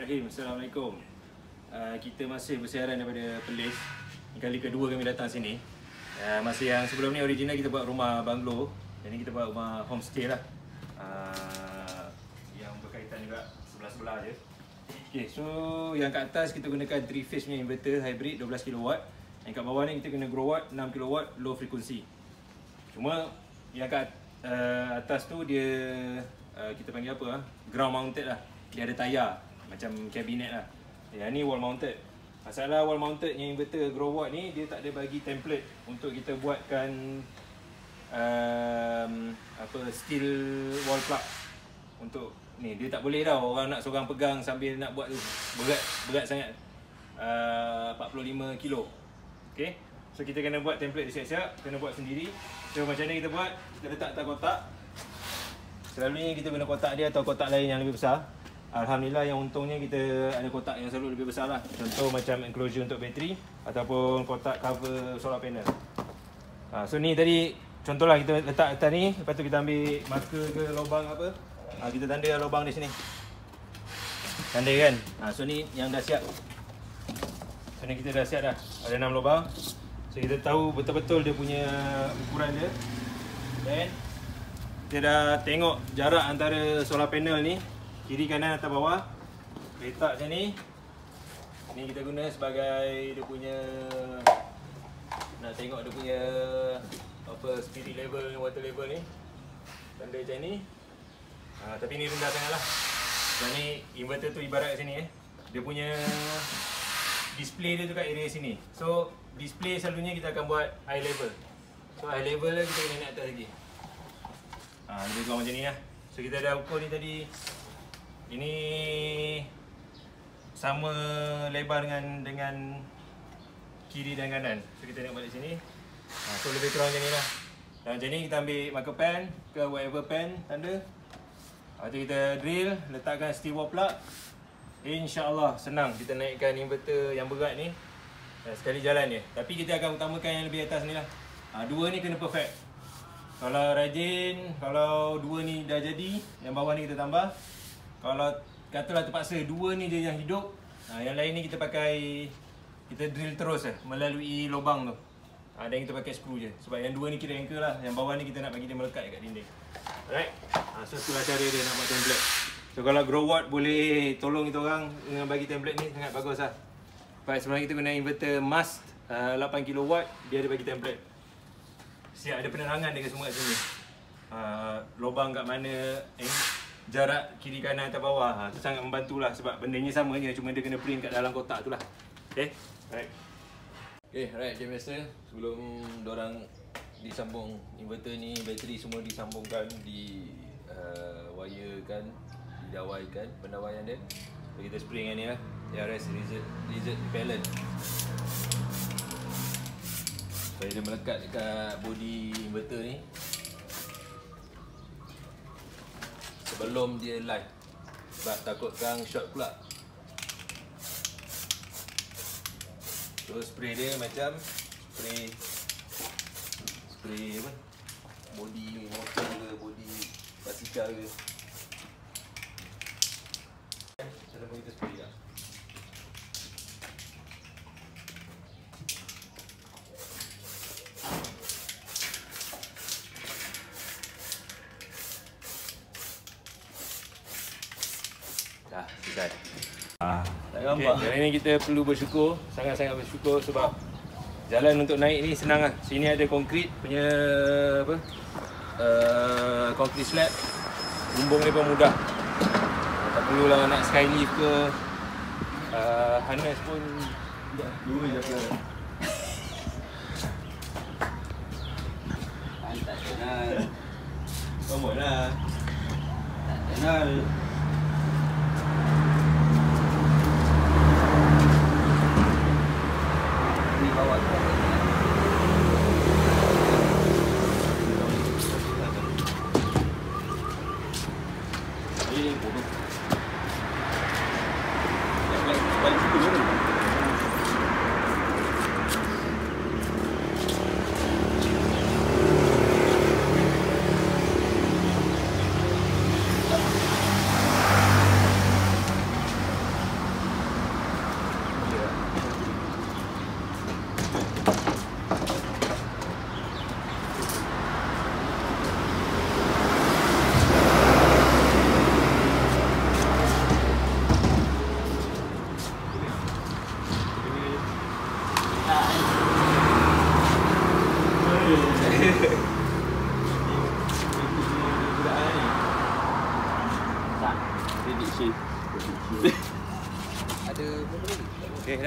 Bismillahirrahmanirrahim. Assalamualaikum. Kita masih bersiaran daripada Perlis. Kali kedua kami datang sini. Masa yang sebelum ni original kita buat rumah banglo. Jadi kita buat rumah homestay lah. Yang berkaitan juga sebelah-sebelah je. Okay, so yang kat atas kita gunakan 3 phase punya inverter hybrid 12 kW. Yang kat bawah ni kita guna grow watt 6 kW low frequency. Cuma yang kat atas tu dia kita panggil apa? Ground mounted lah. Dia ada tayar macam kabinet lah. Yang ni wall mounted. Masalah wall mounted yang inverter grow watt ni dia tak ada bagi template untuk kita buatkan steel wall plug untuk ni. Dia tak boleh tau orang nak seorang pegang sambil nak buat tu. Berat sangat. 45 kilo. Okay. So kita kena buat template dia siap-siap, kena buat sendiri. So macam mana kita buat? Kita letak atas kotak. Selalunya kita guna kotak dia atau kotak lain yang lebih besar. Alhamdulillah yang untungnya kita ada kotak yang selalu lebih besar lah. Contoh macam enclosure untuk bateri ataupun kotak cover solar panel. So ni tadi contohlah kita letak atas ni. Lepas tu kita ambil marker ke lubang apa. Kita tanda lubang di sini. Tanda kan. So ni yang dah siap. So ni kita dah siap dah. Ada 6 lubang. So kita tahu betul-betul dia punya ukuran dia. Dan kita dah tengok jarak antara solar panel ni, kiri kanan atas bawah. Letak macam ni. Ni kita guna sebagai dia punya, nak tengok dia punya apa spirit level, water level ni. Tanda macam ni. Tapi ni rendah sangat lah. Dan ni inverter tu ibarat kat sini dia punya display dia tu kat area sini. So display selalunya kita akan buat eye level. So eye level lah kita kena naik atas lagi. Lebih kurang macam ni lah. So kita dah ukur ni tadi. Ini sama lebar dengan kiri dan kanan. So kita tengok balik sini. So lebih kurang macam ni lah. Dan macam ni kita ambil marker pen ke whatever pen tanda. Lepas tu kita drill, letakkan steel wall plug. InsyaAllah senang kita naikkan inverter yang berat ni. Sekali jalan je. Tapi kita akan utamakan yang lebih atas ni lah. Dua ni kena perfect. Kalau rajin, kalau dua ni dah jadi, yang bawah ni kita tambah. Kalau katalah terpaksa dua ni je yang hidup, yang lain ni kita pakai, kita drill terus melalui lubang tu. Dan kita pakai skru je. Sebab yang dua ni kira anchor lah. Yang bawah ni kita nak bagi dia melekat kat dinding. Alright. So itulah cara dia nak buat template. So kalau grow watt boleh tolong kita orang dengan bagi template ni sangat bagus lah. Sebab sebenarnya kita guna inverter mast 8 kW, dia ada bagi template. Siap ada penerangan dia semua kat sini. Lubang kat mana, jarak kiri kanan atas bawah. Tu sangat membantulah sebab bendanya sama je, cuma dia kena print kat dalam kotak tu lah. Okay, alright. Okay, alright, macam biasa sebelum diorang disambung inverter ni, bateri semua disambungkan, di wirekan, didawaikan pendawaian dia. So kita spray dengan ni lah, ARS lizard repellent. Supaya dia melekat dekat body inverter ni sebelum dia live. Sebab takut kang short pula. So spray dia macam spray apa, body motor ke, body basikal ke. Cara pun kita spray lah. Dah selesai. Okay, hari ni kita perlu bersyukur, sangat-sangat bersyukur sebab jalan untuk naik ni senang lah. Sini ada konkrit punya apa? Concrete slab. Bumbung dia pun mudah. Tak perlulah nak skylift ke. Harness pun dulu je ke. Tak kenal. Come on lah. Tak kenal. Ni bawa tu. Ini bodoh. Balik situ dulu.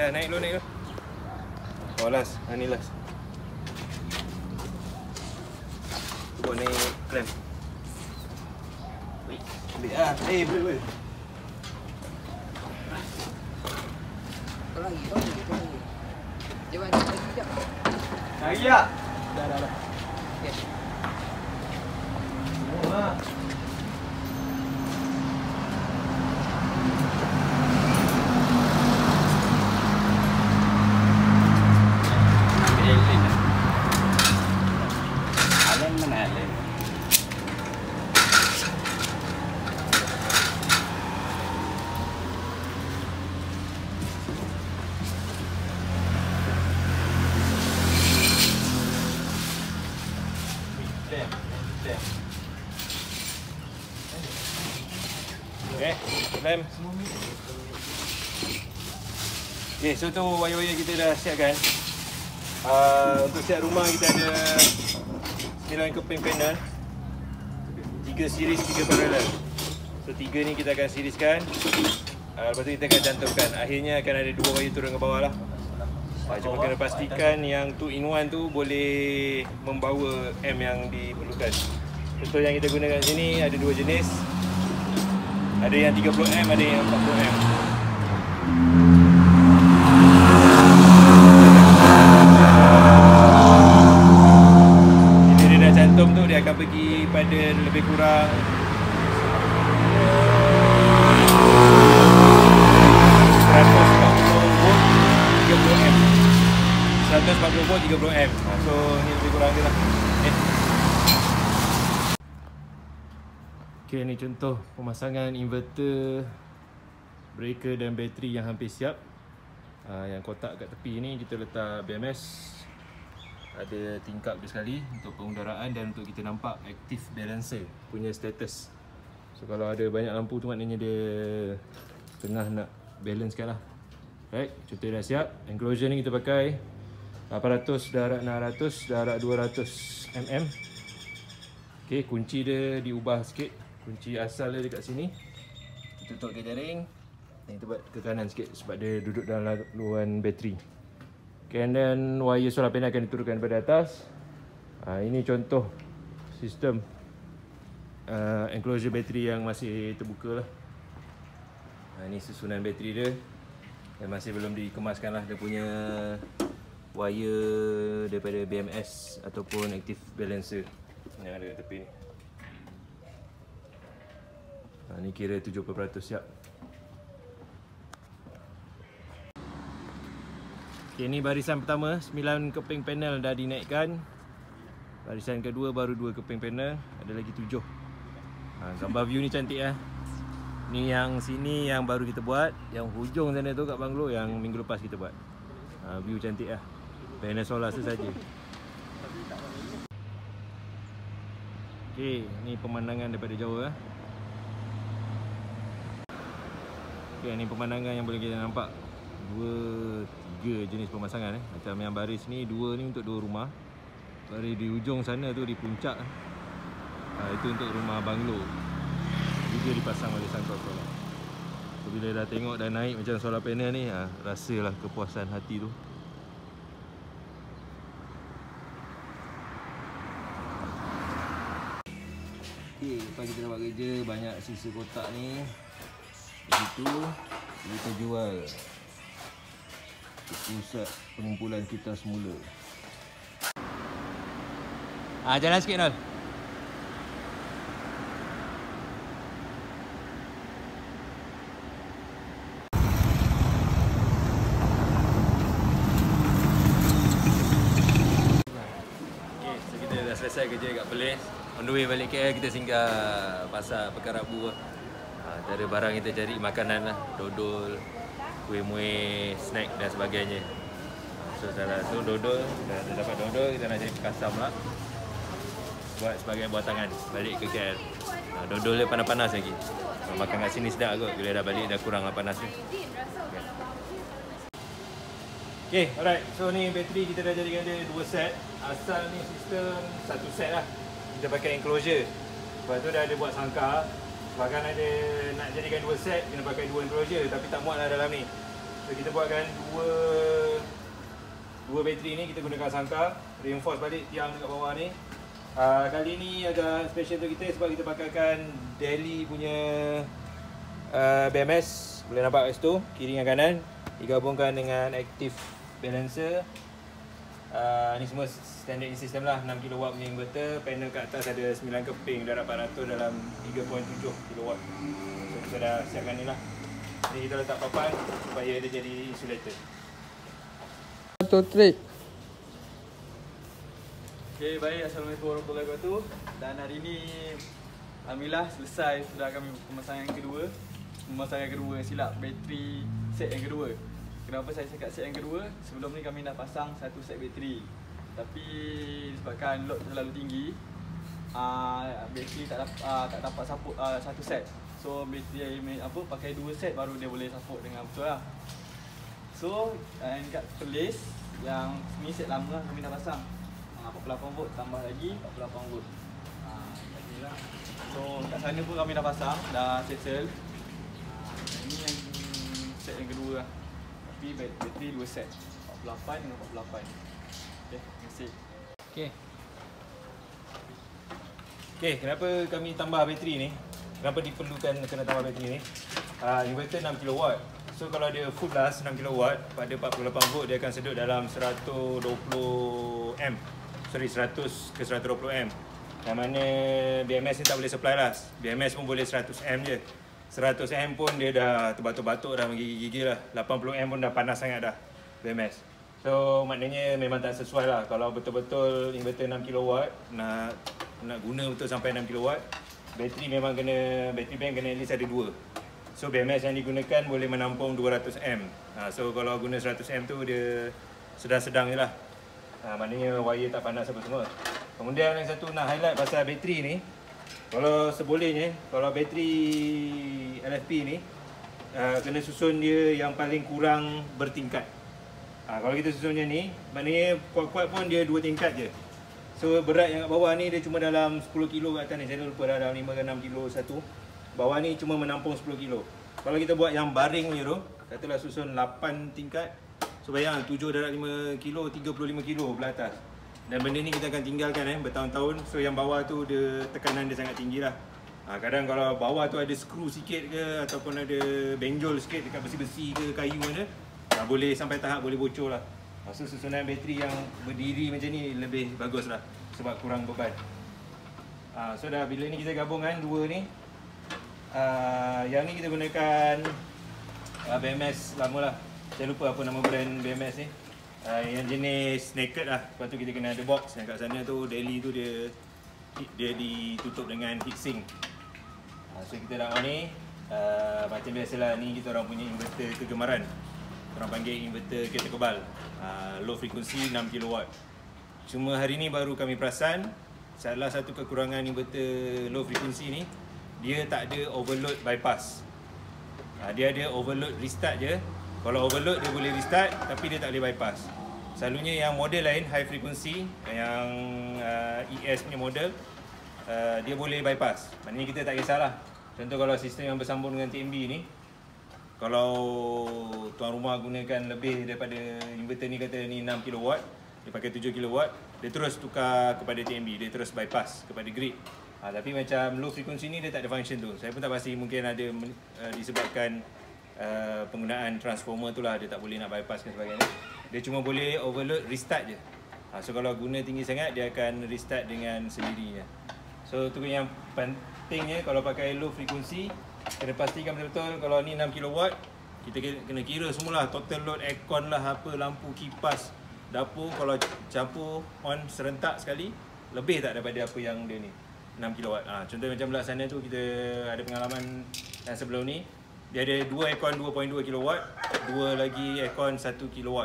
dah, naik dulu. Oh last, ni last. Buat naik clamp. Ambil lah, boleh. Lagi. Jangan lagi sekejap. Lagi tak? Dah. Okey. Wah. Alen mana Alen? Okay, clamp. Okay, so tu wire-wire kita dah siapkan. Untuk siap rumah kita ada 9 keping panel, 3 series, 3 parallel. So 3 ni kita akan serieskan. Lepas tu kita akan cantumkan. Akhirnya akan ada 2 wire turun ke bawah lah. Cuma kena pastikan yang 2-in-1 tu boleh membawa M yang diperlukan. Contoh yang kita gunakan sini ada 2 jenis. Ada yang 30M, ada yang 40M. Bila dia dah cantum tu, dia akan pergi pada lebih kurang 140 volt 30M. So ni lebih kurang dia lah. Okay, ni contoh pemasangan inverter, breaker dan bateri yang hampir siap. Yang kotak kat tepi ni kita letak BMS. Ada tingkap dia sekali untuk pengudaraan dan untuk kita nampak active balancer punya status. So kalau ada banyak lampu tu maknanya dia tengah nak balancekan lah. Right, contoh dah siap. Enclosure ni kita pakai 800 darab 600 darab 200 mm. Okay, kunci dia diubah sikit. Kunci asal dia dekat sini. Kita tutup ke jaring. Dan kita buat ke kanan sikit sebab dia duduk dalam laluan bateri. Okay, and then wire solar panel akan diturunkan daripada atas. Ini contoh sistem enclosure bateri yang masih terbuka lah. Ini susunan bateri dia. Dan masih belum dikemaskan lah dia punya wire daripada BMS ataupun active balancer yang ada kat tepi ni. Ni kira 70% siap. Okay, ni barisan pertama, 9 keping panel dah dinaikkan. Barisan kedua baru 2 keping panel, ada lagi 7. Gambar view ni cantik lah. Ni yang sini yang baru kita buat, yang hujung sana tu kat banglo yang minggu lepas kita buat. View cantik lah. Panel solar saja. Okay, ni pemandangan daripada jauh lah. Okay, ni pemandangan yang boleh kita nampak 2-3 jenis pemasangan. Macam yang baris ni, 2 ni untuk 2 rumah. Baris di ujung sana tu di puncak, itu untuk rumah banglo. Juga dipasang barisan solar. So, bila dah tengok dah naik macam solar panel ni, rasalah kepuasan hati tu. Okay, lepas kita dah buat kerja, banyak sisa kotak ni. Itu kita jual ke pusat pengumpulan kita semula. Jalan sikit Nol. Okay, so kita dah selesai kerja kat Perlis. On the way balik KL kita singgah pasar Pekan Rabu lah. Antara barang kita cari makanan lah, dodol, kuih-muih, snack dan sebagainya. So salah tu dodol, dah dapat dodol, kita nak cari kasam lah buat sebagai buatangan balik ke KL. Dodol dia panas-panas lagi. Makan kat sini sedap kot, bila dah balik dah kurang lah panasnya. Okay, alright. So ni bateri kita dah jadikan dia 2 set. Asal ni sistem 1 set lah. Kita pakai enclosure. Lepas tu dah ada buat sangkar. Bahkan ada nak jadikan 2 set, kena pakai 2 enclosure tapi tak muat lah dalam ni. So So kita buatkan dua bateri ni, kita gunakan sangkar, reinforce balik tiang dekat bawah ni. Kali ni agak special untuk kita sebab kita pakaikan Daily punya BMS. Boleh nampak kat situ, kiri dan kanan digabungkan dengan active balancer. Ni semua standard in system lah, 6 kW punya inverter. Panel kat atas ada 9 keping darab 400 dalam 3.7 kW. So kita dah siapkan ni lah. Ni kita letak papan supaya dia jadi insulator. Satu trik. Okay, baik. Assalamualaikum warahmatullahi wabarakatuh. Dan hari ni alhamdulillah selesai sudah kami pemasangan yang kedua. Pemasangan yang kedua, silap bateri set yang kedua. Kenapa saya cakap set yang kedua? Sebelum ni kami dah pasang satu set bateri. Tapi disebabkan load terlalu tinggi, bateri tak dapat support satu set. So bateri pakai dua set baru dia boleh support dengan betul lah. So dekat place yang ni set lama lah kami dah pasang. 48 volt tambah lagi 48 volt. Inilah. So kat sana pun kami dah pasang, dah settle. Ini yang set yang kedua lah. Tapi bateri dua set, 48 dengan 48. Okay, terima kasih. Okay, kenapa kami tambah bateri ni? Kenapa diperlukan kena tambah bateri ni? Inverter 6 kW. So kalau dia full blast 6 kW pada 48 volt, dia akan sedut dalam 100 ke 120 amp. Yang mana BMS ni tak boleh supply lah. BMS pun boleh 100 amp je. 100 amp pun dia dah terbatuk-batuk dah, menggigil-gigil lah. 80 amp pun dah panas sangat dah BMS. So maknanya memang tak sesuai lah. Kalau betul-betul inverter 6 kW nak guna betul sampai 6 kW, bateri memang kena, bateri bank kena at least ada 2. So BMS yang digunakan boleh menampung 200 amp. So kalau guna 100 amp tu dia sedang-sedang je lah. Maknanya wire tak panas apa semua. Kemudian yang satu nak highlight pasal bateri ni, kalau sebolehnya, kalau bateri LFP ni kena susun dia yang paling kurang bertingkat. Kalau kita susunnya ni, maknanya kuat-kuat pun dia 2 tingkat je. So berat yang kat bawah ni dia cuma dalam 10 kilo kat atas ni. Saya lupa dah dalam 5 ke 6 kilo satu. Bawah ni cuma menampung 10 kilo. Kalau kita buat yang baring punya tu, katalah susun 8 tingkat. So bayang 7 darab 5 kilo, 35 kilo belah atas. Dan benda ni kita akan tinggalkan bertahun-tahun. So yang bawah tu dia tekanan dia sangat tinggi lah. Kadang kalau bawah tu ada skru sikit ke, ataupun ada benjol sikit dekat besi-besi ke kayu mana, boleh sampai tahap boleh bocor lah. So susunan bateri yang berdiri macam ni lebih bagus lah, sebab kurang beban. So dah bila ni kita gabungkan dua ni, yang ni kita gunakan BMS lama lah. Saya lupa apa nama brand BMS ni. Yang jenis naked lah. Lepas tu kita kena ada box. Yang kat sana tu Daily tu dia ditutup dengan heatsink. So kita dah on ni, macam biasalah ni kita orang punya inverter kegemaran. Orang panggil inverter kereta kebal, low frequency 6 kW. Cuma hari ni baru kami perasan salah satu kekurangan inverter low frequency ni, dia tak ada overload bypass. Dia ada overload restart je. Kalau overload dia boleh restart, tapi dia tak boleh bypass. Selalunya yang model lain high frequency, yang ES punya model, dia boleh bypass. Maknanya kita tak kisahlah. Contoh kalau sistem yang bersambung dengan TMB ni, kalau tuan rumah gunakan lebih daripada inverter ni, kata ni 6 kW, dia pakai 7 kW, dia terus tukar kepada TMB, dia terus bypass kepada grid. Tapi macam low frequency ni dia tak ada function tu. Saya pun tak pasti, mungkin ada disebabkan penggunaan transformer tu lah, dia tak boleh nak bypass dan sebagainya. Dia cuma boleh overload restart je. So kalau guna tinggi sangat, dia akan restart dengan sendirinya. So tu yang pentingnya kalau pakai low frequency, kena pastikan betul-betul kalau ni 6 kW, kita kena kira semualah, total load, aircon lah, apa, lampu, kipas, dapur. Kalau campur on serentak sekali, lebih tak daripada apa yang dia ni 6 kW. Contoh macam belah sana tu kita ada pengalaman yang sebelum ni, dia ada 2 aircon 2.2 kW, 2 lagi aircon 1 kW.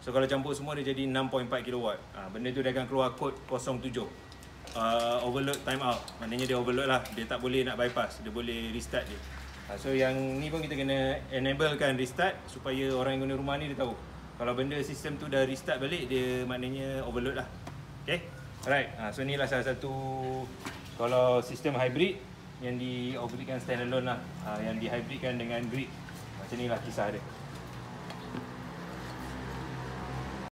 So kalau campur semua dia jadi 6.4 kW. Benda tu dia akan keluar kod 07. Overload time out. Maknanya dia overload lah, dia tak boleh nak bypass, dia boleh restart je. So yang ni pun kita kena enablekan restart supaya orang yang guna rumah ni dia tahu kalau benda sistem tu dah restart balik, dia maknanya overload lah. Okay, alright. So ni lah salah satu, kalau sistem hybrid yang di-operate standalone lah, yang di-hybridkan dengan grid. Macam ni lah kisah dia.